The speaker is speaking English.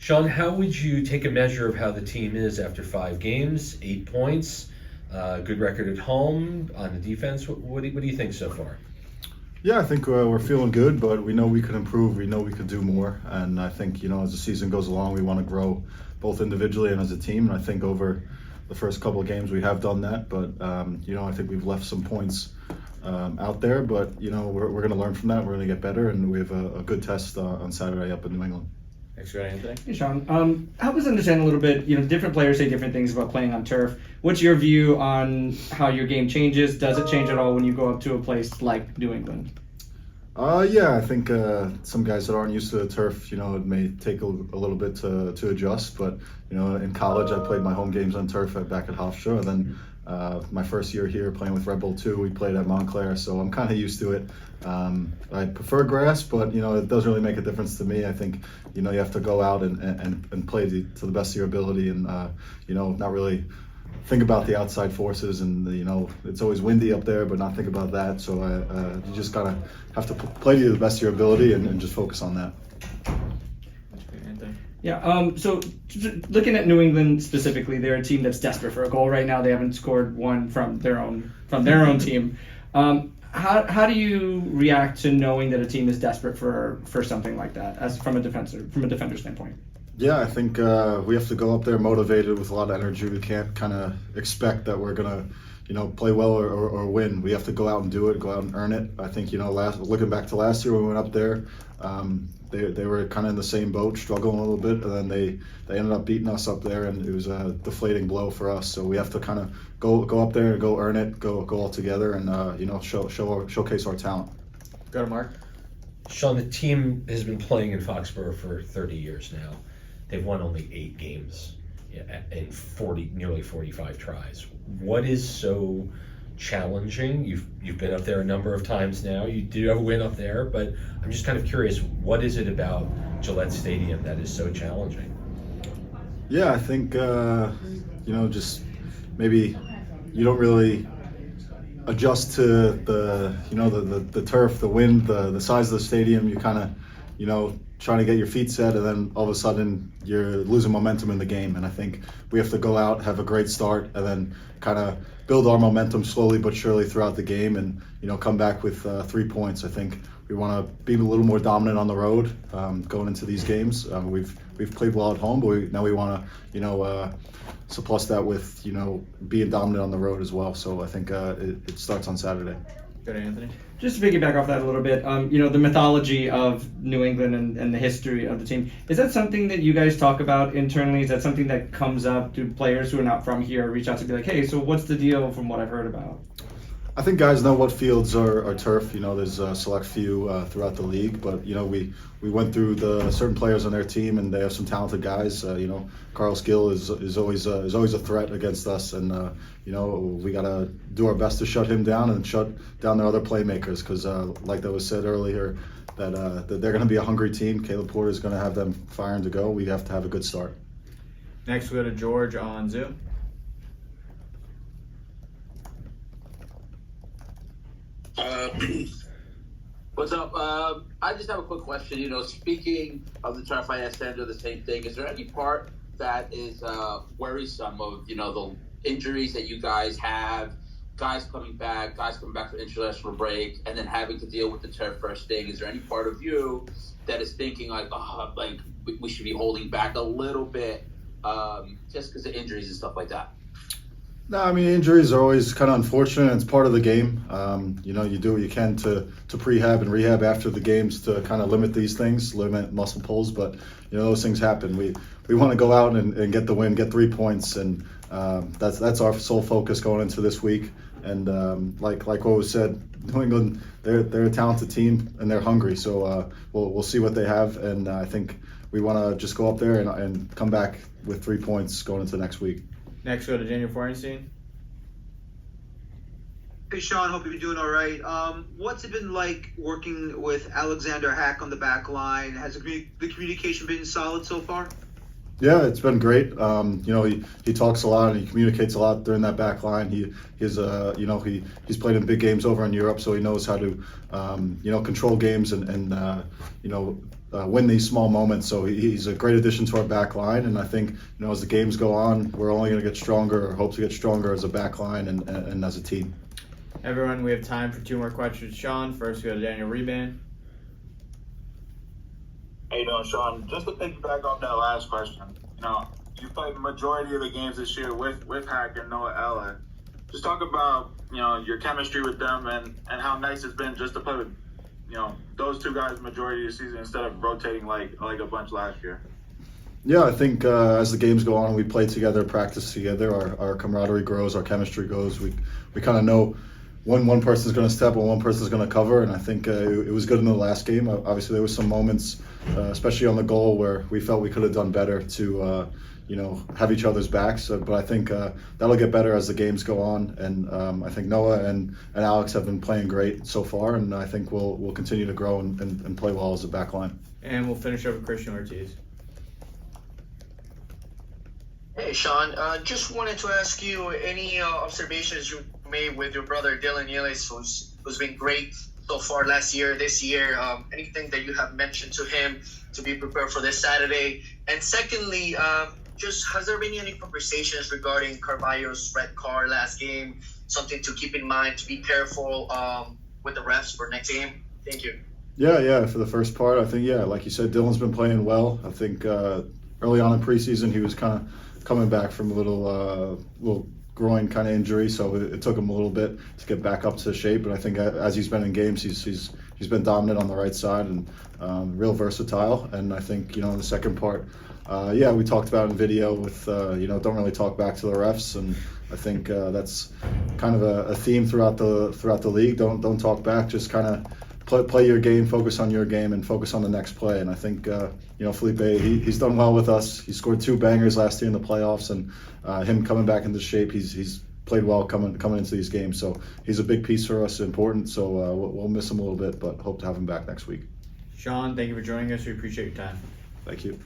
Sean, how would you take a measure of how the team is after 5 games, 8 points, good record at home on the defense? What do you think so far? Yeah, I think we're feeling good, but we know we could improve. We know we could do more, and I think as the season goes along, we want to grow both individually and as a team. And I think over the first couple of games we have done that, but I think we've left some points out there. But we're going to learn from that. We're going to get better, and we have a good test on Saturday up in New England. Thanks, go ahead, Anthony. Hey, Sean. Help us understand a little bit. Different players say different things about playing on turf. What's your view on how your game changes? Does it change at all when you go up to a place like New England? Yeah, I think some guys that aren't used to the turf, it may take a little bit to adjust. But in college, I played my home games on turf back at Hofstra, and then my first year here playing with Red Bull 2, we played at Montclair, so I'm kind of used to it. I prefer grass, but it doesn't really make a difference to me. I think you have to go out and play to the best of your ability, and not really think about the outside forces, and it's always windy up there, but not think about that. So you just gotta have to play to the best of your ability and just focus on that. Yeah. So looking at New England specifically, they're a team that's desperate for a goal right now. They haven't scored one from their own team. How do you react to knowing that a team is desperate for something like that, as from a defender standpoint? Yeah, I think we have to go up there motivated with a lot of energy. We can't kind of expect that we're gonna, play well or win. We have to go out and do it, go out and earn it. I think looking back to last year when we went up there, they were kind of in the same boat, struggling a little bit, and then they ended up beating us up there, and it was a deflating blow for us. So we have to kind of go up there and go earn it, go all together, and showcase our talent. Go to Mark. Sean, the team has been playing in Foxborough for 30 years now. They've won only 8 games in nearly 45 tries. What is so challenging? You've been up there a number of times now. You do have a win up there, but I'm just kind of curious, what is it about Gillette Stadium that is so challenging? Yeah, I think just maybe you don't really adjust to the turf, the wind, the size of the stadium. You kind of trying to get your feet set, and then all of a sudden you're losing momentum in the game. And I think we have to go out, have a great start, and then kind of build our momentum slowly but surely throughout the game, and come back with 3 points. I think we want to be a little more dominant on the road going into these games. We've played well at home, but now we want to surplus that with being dominant on the road as well. So I think it starts on Saturday. Go to Anthony. Just to piggyback off that a little bit, the mythology of New England and the history of the team, is that something that you guys talk about internally? Is that something that comes up? Do players who are not from here reach out to be like, hey, so what's the deal from what I've heard about? I think guys know what fields are turf. There's a select few throughout the league, but we went through the certain players on their team, and they have some talented guys. Carl Skill is always a threat against us, and we gotta do our best to shut him down and shut down their other playmakers, because like that was said earlier, that they're going to be a hungry team. Caleb Porter is going to have them firing to go. We have to have a good start. Next we go to George on Zoom. What's up? I just have a quick question. Speaking of the turf, I asked Sandra the same thing. Is there any part that is worrisome of, the injuries that you guys have, guys coming back from international break, and then having to deal with the turf first thing? Is there any part of you that is thinking we should be holding back a little bit just because of injuries and stuff like that? No, I mean, injuries are always kind of unfortunate. It's part of the game. You do what you can to prehab and rehab after the games to kind of limit these things, limit muscle pulls. But those things happen. We want to go out and get the win, get 3 points, and that's our sole focus going into this week. And like what was said, New England, they're a talented team and they're hungry. So we'll see what they have, and I think we want to just go up there and come back with 3 points going into next week. Next, go to Daniel Florenstein. Hey, Sean, hope you're doing all right. What's it been like working with Alexander Hack on the back line? Has the communication been solid so far? Yeah, it's been great. He talks a lot and he communicates a lot during that back line. He's played in big games over in Europe, so he knows how to control games and win these small moments. So he's a great addition to our back line, and I think as the games go on, we're only going to get stronger, or hope to get stronger as a back line and as a team. Everyone, we have time for 2 more questions. Sean, first we go to Daniel Reban. How you doing, Sean? Just to piggyback off that last question, you played the majority of the games this year with Hack and Noah Ella. Just talk about your chemistry with them and how nice it's been just to play with those 2 guys majority of the season instead of rotating like a bunch last year. Yeah, I think as the games go on, we play together, practice together. Our camaraderie grows, our chemistry grows. We kind of know when one person's going to step and one person's going to cover, and I think it was good in the last game. Obviously, there were some moments, especially on the goal, where we felt we could have done better to have each other's backs. But I think that'll get better as the games go on, and I think Noah and Alex have been playing great so far, and I think we'll continue to grow and play well as a back line. And we'll finish up with Christian Ortiz. Hey, Sean. Just wanted to ask you any observations you made with your brother Sean Nealis, who's been great so far last year, this year. Anything that you have mentioned to him to be prepared for this Saturday? And secondly, just has there been any conversations regarding Carvalho's red card last game? Something to keep in mind, to be careful with the refs for next game? Thank you. Yeah. For the first part, I think, like you said, Dylan's been playing well. I think early on in preseason, he was kind of coming back from a little groin kind of injury, so it took him a little bit to get back up to shape. But I think as he's been in games, he's been dominant on the right side and real versatile. And I think in the second part, we talked about in video with don't really talk back to the refs, and I think that's kind of a theme throughout the league. Don't talk back, just kind of play your game, focus on your game, and focus on the next play. And I think Felipe, he's done well with us. He scored 2 bangers last year in the playoffs, and him coming back into shape, he's played well coming into these games. So he's a big piece for us, important. So we'll miss him a little bit, but hope to have him back next week. Sean, thank you for joining us. We appreciate your time. Thank you.